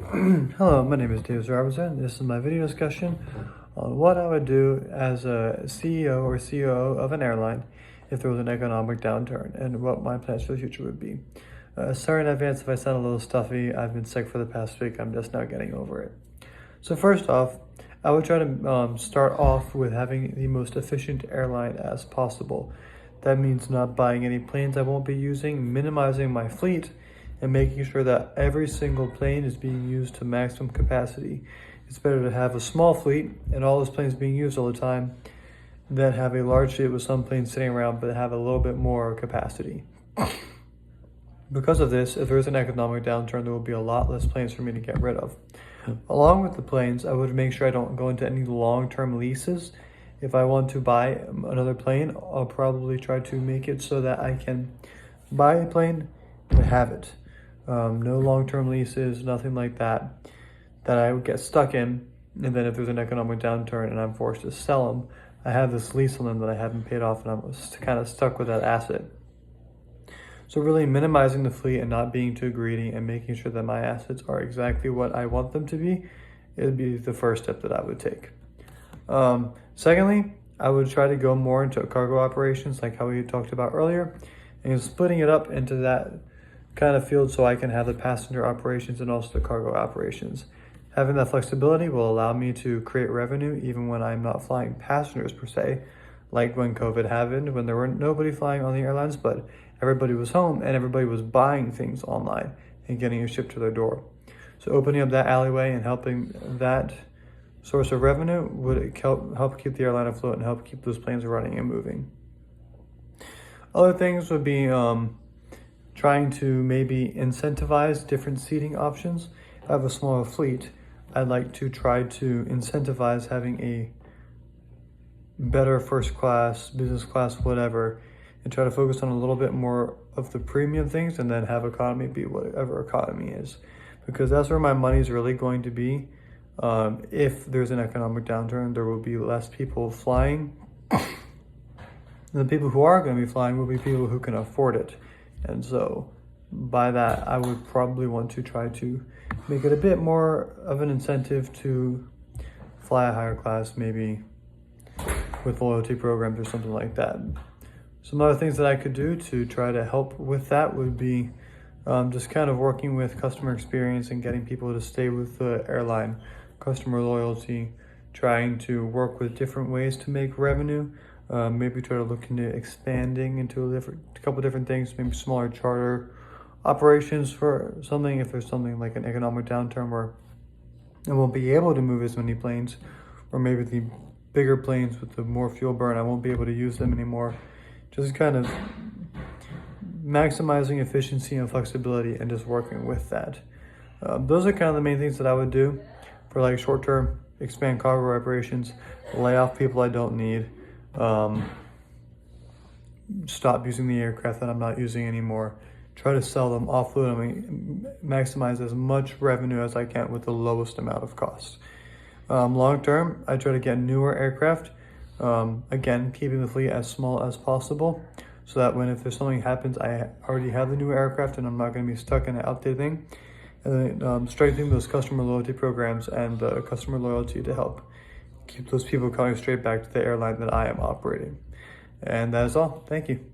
Hello, my name is David Robinson. This is my video discussion on what I would do as a CEO or COO of an airline if there was an economic downturn and what my plans for the future would be. Sorry in advance if I sound a little stuffy. I've been sick for the past week. I'm just now getting over it. So first off, I would try to start off with having the most efficient airline as possible. That means not buying any planes I won't be using, minimizing my fleet, and making sure that every single plane is being used to maximum capacity. It's better to have a small fleet and all those planes being used all the time than have a large fleet with some planes sitting around but have a little bit more capacity. Because of this, if there's an economic downturn, there will be a lot less planes for me to get rid of. Along with the planes, I would make sure I don't go into any long-term leases. If I want to buy another plane, I'll probably try to make it so that I can buy a plane and have it. No long-term leases, nothing like that I would get stuck in. And then if there's an economic downturn and I'm forced to sell them, I have this lease on them that I haven't paid off and I'm kind of stuck with that asset. So really minimizing the fleet and not being too greedy and making sure that my assets are exactly what I want them to be, it would be the first step that I would take. Secondly, I would try to go more into cargo operations like how we talked about earlier, and splitting it up into that kind of field so I can have the passenger operations and also the cargo operations. Having that flexibility will allow me to create revenue even when I'm not flying passengers per se, like when COVID happened, when there were nobody flying on the airlines, but everybody was home and everybody was buying things online and getting it shipped to their door. So opening up that alleyway and helping that source of revenue would help keep the airline afloat and help keep those planes running and moving. Other things would be trying to maybe incentivize different seating options. If I have a smaller fleet, I'd like to try to incentivize having a better first class, business class, whatever, and try to focus on a little bit more of the premium things and then have economy be whatever economy is. Because that's where my money is really going to be. If there's an economic downturn, there will be less people flying. And the people who are going to be flying will be people who can afford it. And so by that, I would probably want to try to make it a bit more of an incentive to fly a higher class, maybe with loyalty programs or something like that. Some other things that I could do to try to help with that would be just kind of working with customer experience and getting people to stay with the airline, customer loyalty, trying to work with different ways to make revenue. Maybe try to look into expanding into a couple different things, maybe smaller charter operations for something if there's something like an economic downturn where I won't be able to move as many planes, or maybe the bigger planes with the more fuel burn, I won't be able to use them anymore. Just kind of maximizing efficiency and flexibility and just working with that. Those are kind of the main things that I would do for like short term: expand cargo operations, lay off people I don't need, stop using the aircraft that I'm not using anymore, try to sell them, offload them, maximize as much revenue as I can with the lowest amount of cost. Long term, I try to get newer aircraft, again, keeping the fleet as small as possible, so that if there's something happens, I already have the new aircraft and I'm not going to be stuck in an outdated thing. And then strengthening those customer loyalty programs and the customer loyalty to help keep those people coming straight back to the airline that I am operating. And that is all. Thank you.